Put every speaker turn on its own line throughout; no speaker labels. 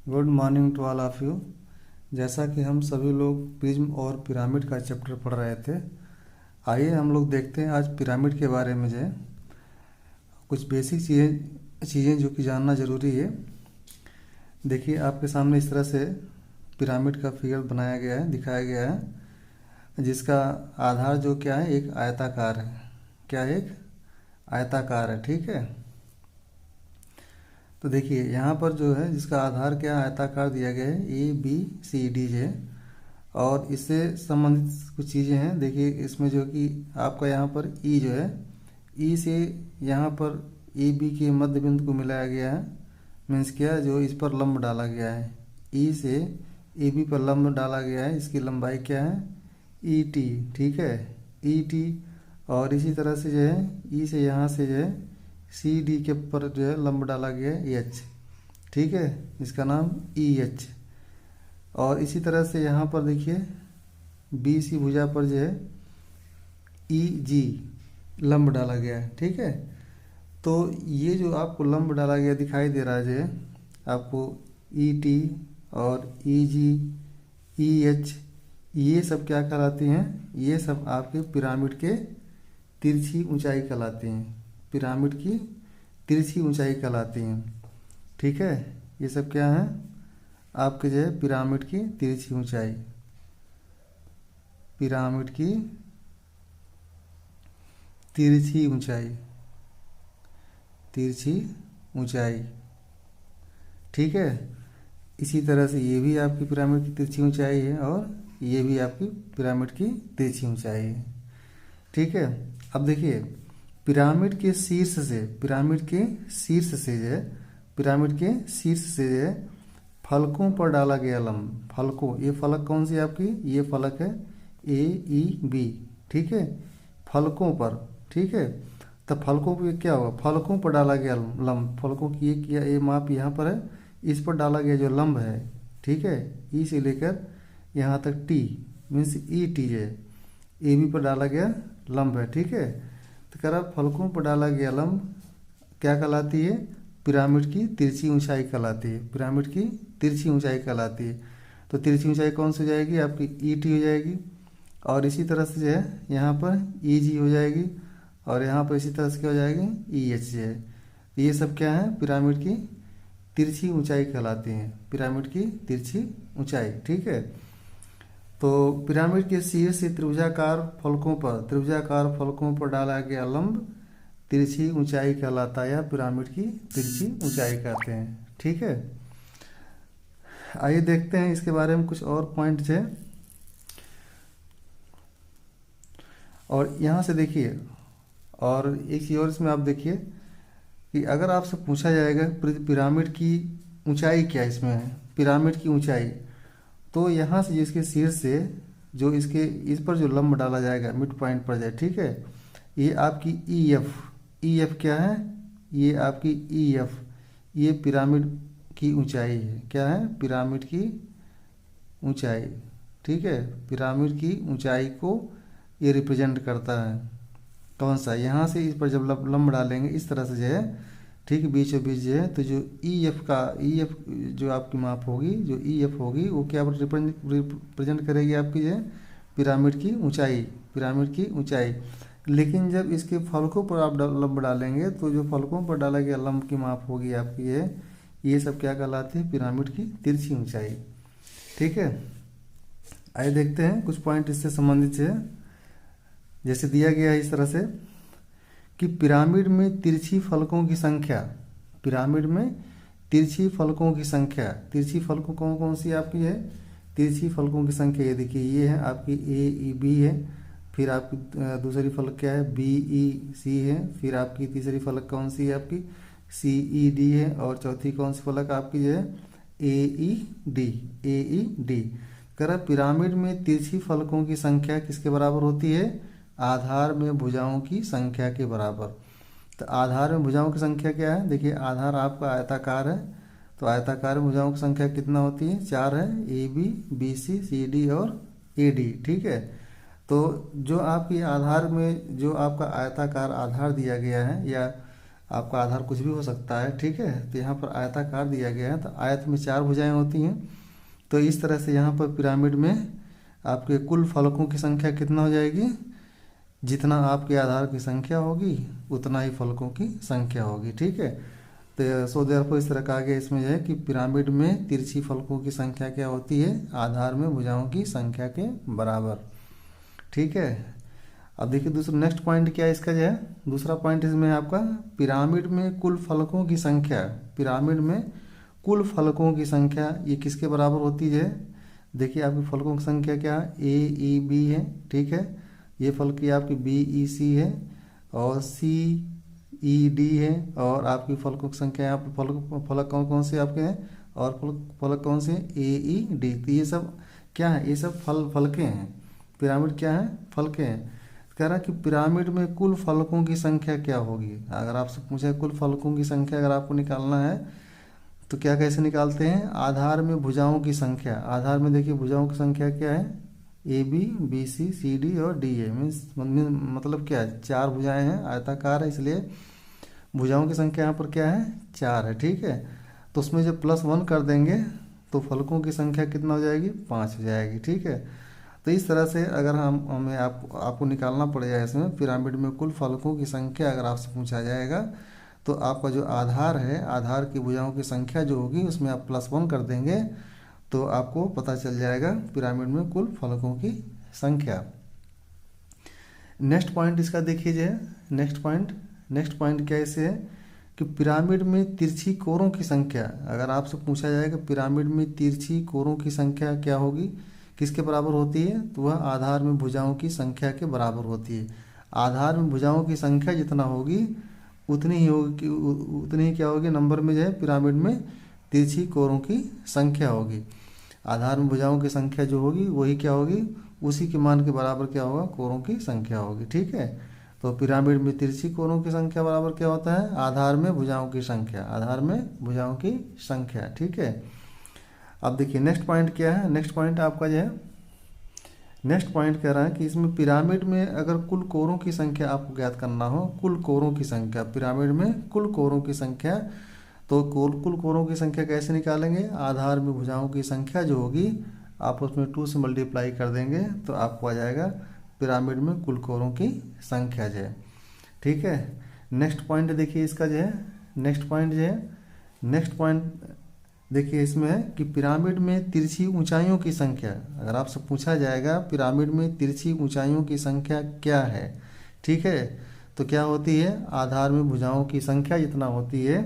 Good morning to all of you. जैसा कि हम सभी लोग प्रिज्म और पिरामिड का चैप्टर पढ़ रहे थे, आइए हम लोग देखते हैं आज पिरामिड के बारे में जो है कुछ बेसिक चीज़ें जो कि जानना ज़रूरी है। देखिए आपके सामने इस तरह से पिरामिड का फिगर बनाया गया है, दिखाया गया है, जिसका आधार जो क्या है एक आयताकार है। क्या है? एक आयताकार है। ठीक है, तो देखिए यहाँ पर जो है जिसका आधार क्या आयताकार दिया गया है ABCD है, और इससे संबंधित कुछ चीज़ें हैं। देखिए इसमें जो कि आपका यहाँ पर E जो है, E से यहाँ पर AB के मध्य बिंदु को मिलाया गया है। मीन्स क्या, जो इस पर लंब डाला गया है, E से AB पर लंब डाला गया है। इसकी लंबाई क्या है? ET। ठीक है, ET। और इसी तरह से जो है E से यहाँ से जो है CD के ऊपर जो है लंब डाला गया है H। ठीक है, इसका नाम EH। और इसी तरह से यहाँ पर देखिए BC भुजा पर जो है EG लंब डाला गया है। ठीक है, तो ये जो आपको लंब डाला गया दिखाई दे रहा है, जो है आपको ET और EG EH, ये सब क्या कहलाती हैं? ये सब आपके पिरामिड के तिरछी ऊंचाई कहलाती हैं। पिरामिड की तिरछी ऊंचाई कहलाती हैं। ठीक है, ये सब क्या है आपके जो है पिरामिड की तिरछी ऊंचाई। पिरामिड की तिरछी ऊंचाई, तिरछी ऊंचाई। ठीक है, इसी तरह से ये भी आपकी पिरामिड की तिरछी ऊंचाई है, और ये भी आपकी पिरामिड की तिरछी ऊंचाई है। ठीक है, अब देखिए पिरामिड के शीर्ष से, पिरामिड के शीर्ष से जो है, पिरामिड के शीर्ष से जो है फलकों पर डाला गया लंब। फलकों, ये फलक कौन सी आपकी? ये फलक है AEB। ठीक है, फलकों पर। ठीक है, तब फलकों पर क्या होगा? फलकों पर डाला गया लंब, फलकों की ये माप यहाँ पर है, इस पर डाला गया जो लंब है। ठीक है, E से लेकर यहाँ तक T मीन्स ET है, AB पर डाला गया लंब है। ठीक है, तो कह रहा फलकों पर डाला गया लंब क्या कहलाती है? पिरामिड की तिरछी ऊंचाई कहलाती है। पिरामिड की तिरछी ऊंचाई कहलाती है। तो तिरछी ऊंचाई कौन सी हो जाएगी? आपकी ET हो जाएगी। और इसी तरह से जो है यहाँ पर EG हो जाएगी, और यहाँ पर इसी तरह से क्या हो जाएगी? EH है। ये सब क्या है? पिरामिड की तिरछी ऊंचाई कहलाती हैं। पिरामिड की तिरछी ऊंचाई। ठीक है, तो पिरामिड के शीर्ष से त्रिभुजाकार फलकों पर डाला गया लंब तिरछी ऊंचाई कहलाता है, या पिरामिड की तिरछी ऊंचाई कहते हैं। ठीक है, आइए देखते हैं इसके बारे में कुछ और पॉइंट्स है। और यहाँ से देखिए, और एक चीज़ और इसमें आप देखिए कि अगर आपसे पूछा जाएगा पिरामिड की ऊंचाई क्या इसमें है, पिरामिड की ऊंचाई, तो यहाँ से जिसके शीर्ष से जो इसके इस पर जो लंब डाला जाएगा मिड पॉइंट पर जाए, ठीक है, ये आपकी EF क्या है? ये आपकी EF, ये पिरामिड की ऊंचाई है। क्या है? पिरामिड की ऊंचाई। ठीक है, पिरामिड की ऊंचाई को ये रिप्रेजेंट करता है। कौन सा? यहाँ से इस पर जब लंब डालेंगे इस तरह से जो है, ठीक बीचों बीच जो है, तो जो EF जो आपकी माप होगी, जो EF होगी, वो क्या रिप्रेजेंट करेगी? आपकी जो है पिरामिड की ऊंचाई, पिरामिड की ऊंचाई। लेकिन जब इसके फलकों पर आप लंब डालेंगे, तो जो फलकों पर डाला गया लंब की माप होगी आपकी है, ये सब क्या कहलाती है? पिरामिड की तिरछी ऊंचाई। ठीक है, आइए देखते हैं कुछ पॉइंट इससे संबंधित है। जैसे दिया गया है इस तरह से कि पिरामिड में तिरछी फलकों की संख्या, पिरामिड में तिरछी फलकों की संख्या, तिरछी फलकों कौन कौन सी आपकी है? तिरछी फलकों की संख्या ये देखिए, ये है आपकी AEB है, फिर आपकी दूसरी फलक क्या है? BEC है, फिर आपकी तीसरी फलक कौन सी है? आपकी CED है, और चौथी कौन सी फलक आपकी जो है? AED। कह पिरामिड में तिरछी फलकों की संख्या किसके बराबर होती है? आधार में भुजाओं की संख्या के बराबर। तो आधार में भुजाओं की संख्या क्या है? देखिए आधार आपका आयताकार है, तो आयताकार में भुजाओं की संख्या कितना होती है? 4 है, AB BC CD और AD। ठीक है, तो जो आपकी आधार में जो आपका आयताकार आधार दिया गया है, या आपका आधार कुछ भी हो सकता है, ठीक है। तो यहाँ पर आयताकार दिया गया है, तो आयत में 4 भुजाएं होती हैं। तो इस तरह से यहाँ पर पिरामिड में आपके कुल फलकों की संख्या कितना हो जाएगी, जितना आपके आधार की संख्या होगी उतना ही फलकों की संख्या होगी, ठीक है। तो सो देयरफॉर इस तरह का आगे इसमें जो है कि पिरामिड में तिरछी फलकों की संख्या क्या होती है, आधार में भुजाओं की संख्या के बराबर, ठीक है। अब देखिए दूसरा नेक्स्ट पॉइंट क्या है इसका जो है, दूसरा पॉइंट इसमें आपका पिरामिड में कुल फलकों की संख्या, पिरामिड में कुल फलकों की संख्या ये किसके बराबर होती है। देखिए आपकी फलकों की संख्या क्या है, ए ई बी है, ठीक है। ये फलक की आपकी बी ई सी है और सी ई डी है, और आपकी फलकों की संख्या यहाँ पर फलक कौन कौन से आपके हैं, और फलक कौन से ए ई डी। तो ये सब क्या है, ये सब फलके हैं। पिरामिड क्या है, फलके हैं। कह रहा है कि पिरामिड में कुल फलकों की संख्या क्या होगी। अगर आपसे पूछे कुल फलकों की संख्या अगर आपको निकालना है तो क्या कैसे निकालते हैं, आधार में भुजाओं की संख्या। आधार में देखिए भुजाओं की संख्या क्या है, A B B C C D और डी ए। मतलब क्या है, 4 भुजाएं हैं, आयताकार है, इसलिए भुजाओं की संख्या यहाँ पर क्या है, 4 है, ठीक है। तो उसमें जब +1 कर देंगे तो फलकों की संख्या कितना हो जाएगी, 5 हो जाएगी, ठीक है। तो इस तरह से अगर हमें आपको निकालना पड़ेगा इसमें पिरामिड में कुल फलकों की संख्या, अगर आपसे पूछा जाएगा तो आपका जो आधार है, आधार की भुजाओं की संख्या जो होगी उसमें आप +1 कर देंगे तो आपको पता चल जाएगा पिरामिड में कुल फलकों की संख्या। नेक्स्ट पॉइंट इसका देखिए जो है, नेक्स्ट पॉइंट क्या इसे है कि पिरामिड में तिरछी कोरों की संख्या। अगर आपसे पूछा जाएगा पिरामिड में तिरछी कोरों की संख्या क्या होगी, किसके बराबर होती है, तो वह आधार में भुजाओं की संख्या के बराबर होती है। आधार में भुजाओं की संख्या जितना होगी उतनी ही होगी, उतनी ही क्या होगी नंबर में जो है पिरामिड में तिरछी कोरों की संख्या होगी। आधार में भुजाओं की संख्या जो होगी वही क्या होगी, उसी के मान के बराबर क्या होगा, कोरों की संख्या होगी, ठीक है। तो पिरामिड में तिरछी कोरों की संख्या बराबर क्या होता है, आधार में भुजाओं की संख्या, आधार में भुजाओं की संख्या, ठीक है। अब देखिए नेक्स्ट पॉइंट क्या है, नेक्स्ट पॉइंट आपका जो है, नेक्स्ट पॉइंट कह रहा है कि इसमें पिरामिड में अगर कुल कोरों की संख्या आपको ज्ञात करना हो, कुल कोरों की संख्या, पिरामिड में कुल कोरों की संख्या, तो कुल कोरों की संख्या कैसे निकालेंगे, आधार में भुजाओं की संख्या जो होगी आप उसमें 2 से मल्टीप्लाई कर देंगे तो आपको आ जाएगा पिरामिड में कुल कोरों की संख्या जो है, ठीक है। नेक्स्ट पॉइंट देखिए इसका जो है, नेक्स्ट पॉइंट जो है, नेक्स्ट पॉइंट देखिए इसमें है कि पिरामिड में तिरछी ऊंचाइयों की संख्या। अगर आपसे पूछा जाएगा पिरामिड में तिरछी ऊंचाइयों की संख्या क्या है, ठीक है, तो क्या होती है, आधार में भुजाओं की संख्या जितना होती है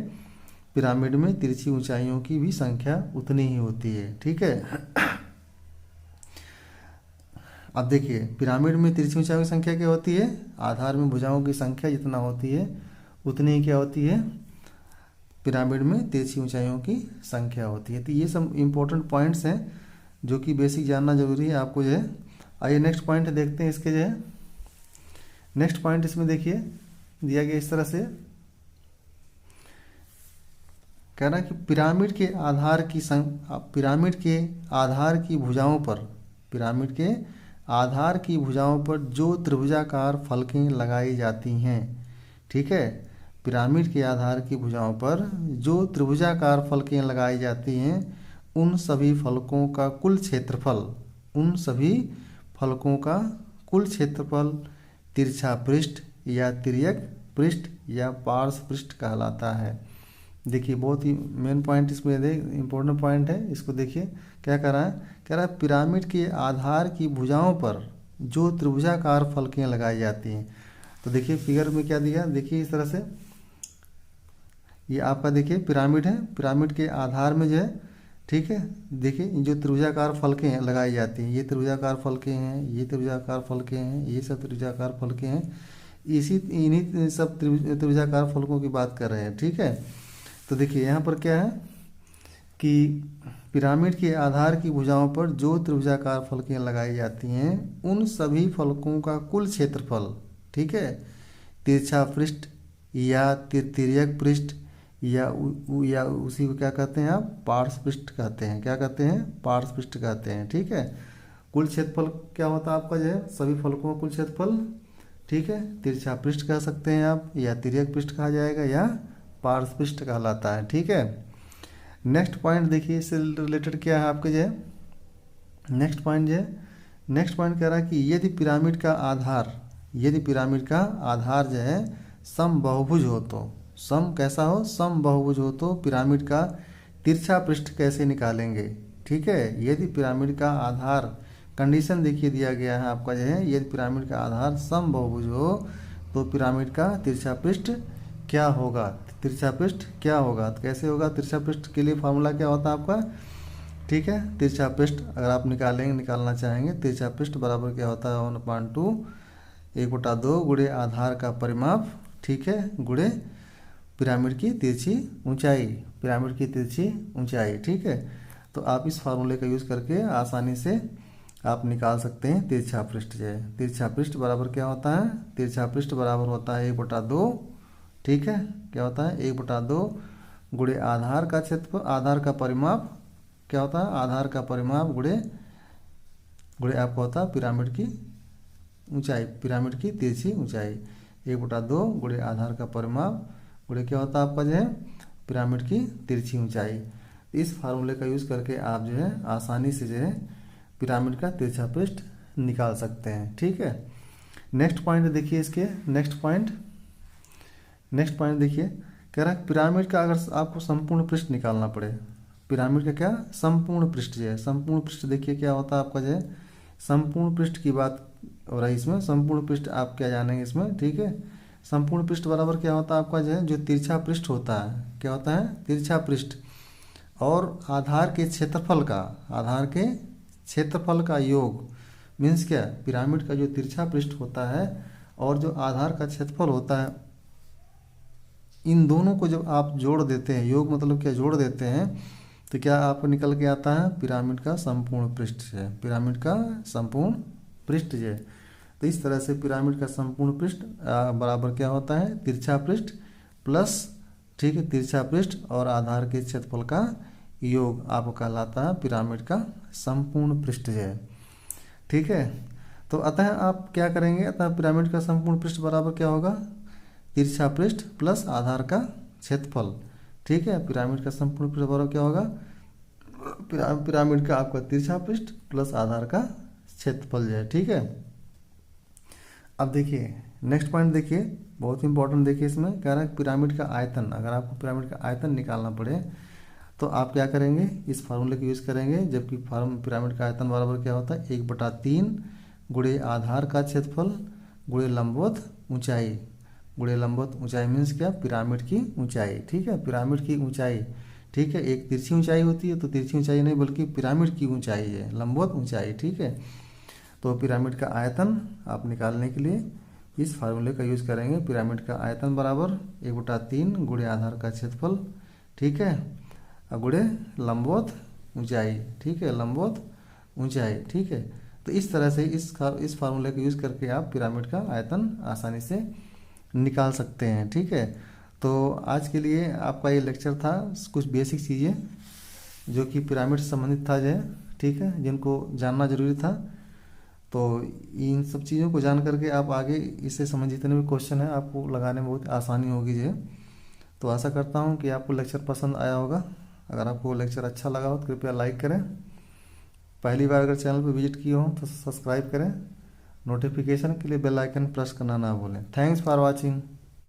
पिरामिड में तिरछी ऊंचाइयों की भी संख्या उतनी ही होती है, ठीक है। अब देखिए पिरामिड में तिरछी ऊंचाइयों की संख्या क्या होती है, आधार में भुजाओं की संख्या जितना होती है उतनी ही क्या होती है, पिरामिड में तिरछी ऊंचाइयों की संख्या होती है। तो ये सब इंपॉर्टेंट पॉइंट्स हैं जो कि बेसिक जानना जरूरी है आपको जो है। आइए नेक्स्ट पॉइंट देखते हैं इसके जो है, नेक्स्ट पॉइंट इसमें देखिए दिया गया इस तरह से, कह रहा है कि पिरामिड के आधार की पिरामिड के आधार की भुजाओं पर, पिरामिड के आधार की भुजाओं पर जो त्रिभुजाकार फलकें लगाई जाती हैं, ठीक है, पिरामिड के आधार की भुजाओं पर जो त्रिभुजाकार फलकें लगाई जाती हैं उन सभी फलकों का कुल क्षेत्रफल, उन सभी फलकों का कुल क्षेत्रफल तिरछा पृष्ठ या तिर्यक पृष्ठ या पार्श्व पृष्ठ कहलाता है। देखिए बहुत ही मेन पॉइंट इसमें इम्पोर्टेंट पॉइंट है, इसको देखिए क्या कह रहा है, कह रहा है पिरामिड के आधार की भुजाओं पर जो त्रिभुजाकार फलकें लगाई जाती हैं। तो देखिए फिगर में क्या दिया, देखिए इस तरह से ये आपका देखिए पिरामिड है, पिरामिड के आधार में जो है, ठीक है, देखिए जो त्रिभुजाकार फलकें लगाई जाती हैं, ये त्रिभुजाकार फलकें हैं, ये त्रिभुजाकार फलकें हैं, ये सब त्रिभुजाकार फलकें हैं, इन्हीं सब त्रिभुजाकार फलकों की बात कर रहे हैं, ठीक है। तो देखिए यहाँ पर क्या है कि पिरामिड के आधार की भुजाओं पर जो त्रिभुजाकार फलकें लगाई जाती हैं उन सभी फलकों का कुल क्षेत्रफल, ठीक है, तिरछा पृष्ठ या तिर्यक पृष्ठ या उसी को क्या कहते हैं आप, पार्श्व पृष्ठ कहते हैं, क्या कहते हैं, पार्श्व पृष्ठ कहते हैं, ठीक है। कुल क्षेत्रफल क्या होता है आपका जो है, सभी फलकों का कुल क्षेत्रफल, ठीक है, तिरछा पृष्ठ कह सकते हैं आप, या तिर्यक पृष्ठ कहा जाएगा, या पार्श्व पृष्ठ कहलाता है। ठीक है, नेक्स्ट पॉइंट देखिए, इससे रिलेटेड क्या है आपके जो है नेक्स्ट पॉइंट जो है, नेक्स्ट पॉइंट कह रहा है कि यदि पिरामिड का आधार, यदि पिरामिड का आधार जो है समबाहुभुज हो तो, सम कैसा हो, समबाहुभुज हो तो पिरामिड का तिरछा पृष्ठ कैसे निकालेंगे। ठीक है, यदि पिरामिड का आधार, कंडीशन देखिए दिया गया है आपका जो है, यदि पिरामिड का आधार समबाहुभुज हो तो पिरामिड का तिरछा पृष्ठ क्या होगा, तिरछा पृष्ठ क्या होगा, तो कैसे होगा, तिरछा पृष्ठ के लिए फार्मूला क्या होता है आपका। ठीक है, तिरछा पृष्ठ अगर आप निकालना चाहेंगे, तिरछा पृष्ठ बराबर क्या होता है 1/2 1/2 गुणे आधार का परिमाप, ठीक है, गुणे पिरामिड की तिरछी ऊंचाई, पिरामिड की तिरछी ऊंचाई। ठीक है, तो आप इस फार्मूले का यूज़ करके आसानी से आप निकाल सकते हैं तिरछा पृष्ठ जो है। तिरछा पृष्ठ बराबर क्या होता है, तिरछा पृष्ठ बराबर होता है 1/2, ठीक है, क्या होता है 1/2 गुणे आधार का क्षेत्रफल, आधार का परिमाप क्या होता है, आधार का परिमाप गुणे आपका होता है पिरामिड की ऊंचाई, पिरामिड की तिरछी ऊंचाई। 1/2 गुणे आधार का परिमाप गुणे क्या होता है आपका जो है पिरामिड की तिरछी ऊंचाई। इस फार्मूले का यूज़ करके आप जो है आसानी से जो है पिरामिड का तिरछा पृष्ठ निकाल सकते हैं। ठीक है, नेक्स्ट पॉइंट देखिए, इसके नेक्स्ट पॉइंट देखिए, कह रहा है पिरामिड का अगर आपको संपूर्ण पृष्ठ निकालना पड़े, पिरामिड का क्या संपूर्ण पृष्ठ जो है, संपूर्ण पृष्ठ देखिए क्या होता है आपका जो है, संपूर्ण पृष्ठ की बात हो रही इसमें, संपूर्ण पृष्ठ आप क्या जानेंगे इसमें। ठीक है, संपूर्ण पृष्ठ बराबर क्या होता है आपका जो है, जो तिरछा पृष्ठ होता है, क्या होता है तिरछा पृष्ठ और आधार के क्षेत्रफल का, आधार के क्षेत्रफल का योग, मीन्स क्या, पिरामिड का जो तिरछा पृष्ठ होता है और जो आधार का क्षेत्रफल होता है, इन दोनों को जब आप जोड़ देते हैं, योग मतलब क्या, जोड़ देते हैं, तो क्या आपको निकल के आता है पिरामिड का संपूर्ण पृष्ठ है, पिरामिड का संपूर्ण पृष्ठ है। तो इस तरह से पिरामिड का संपूर्ण पृष्ठ बराबर क्या होता है, तिरछा पृष्ठ प्लस, ठीक है, तिरछा पृष्ठ और आधार के क्षेत्रफल का योग आपको कहलाता है पिरामिड का संपूर्ण पृष्ठ है। ठीक है, तो अतः आप क्या करेंगे, अतः पिरामिड का संपूर्ण पृष्ठ बराबर क्या होगा, तिरछा पृष्ठ प्लस आधार का क्षेत्रफल। ठीक है, पिरामिड का संपूर्ण पृष्ठ बराबर क्या होगा, पिरामिड का आपका तिरछा पृष्ठ प्लस आधार का क्षेत्रफल जो है। ठीक है, अब देखिए नेक्स्ट पॉइंट देखिए, बहुत इंपॉर्टेंट देखिए, इसमें कह रहा है पिरामिड का आयतन, अगर आपको पिरामिड का आयतन निकालना पड़े तो आप क्या करेंगे, इस फार्मूले का यूज़ करेंगे, जबकि पिरामिड का आयतन बराबर क्या होता है 1/3 गुणे आधार का क्षेत्रफल गुणे लंबवत ऊंचाई, गुणे लंबवत ऊंचाई मीन्स क्या, पिरामिड की ऊंचाई। ठीक है, पिरामिड की ऊंचाई, ठीक है, एक तिरछी ऊंचाई होती है, तो तिरछी ऊंचाई नहीं बल्कि पिरामिड की ऊंचाई है, लंबवत ऊंचाई। ठीक है, तो पिरामिड का आयतन आप निकालने के लिए इस फार्मूले का यूज़ करेंगे, पिरामिड का आयतन बराबर 1/3 गुणे आधार का क्षेत्रफल, ठीक है, गुणे लंबवत ऊंचाई। ठीक है, लंबवत ऊंचाई। ठीक है, तो इस तरह से इस फार्मूले का यूज़ करके आप पिरामिड का आयतन आसानी से निकाल सकते हैं। ठीक है, तो आज के लिए आपका ये लेक्चर था, कुछ बेसिक चीज़ें जो कि पिरामिड से संबंधित था जो है, ठीक है, जिनको जानना जरूरी था। तो इन सब चीज़ों को जान करके आप आगे इससे संबंधित जितने भी क्वेश्चन हैं आपको लगाने में बहुत आसानी होगी जो है। तो आशा करता हूँ कि आपको लेक्चर पसंद आया होगा। अगर आपको लेक्चर अच्छा लगा हो तो कृपया लाइक करें, पहली बार अगर चैनल पर विजिट किए हो तो सब्सक्राइब करें, नोटिफिकेशन के लिए बेल आइकन प्रेस करना ना भूलें। Thanks for watching.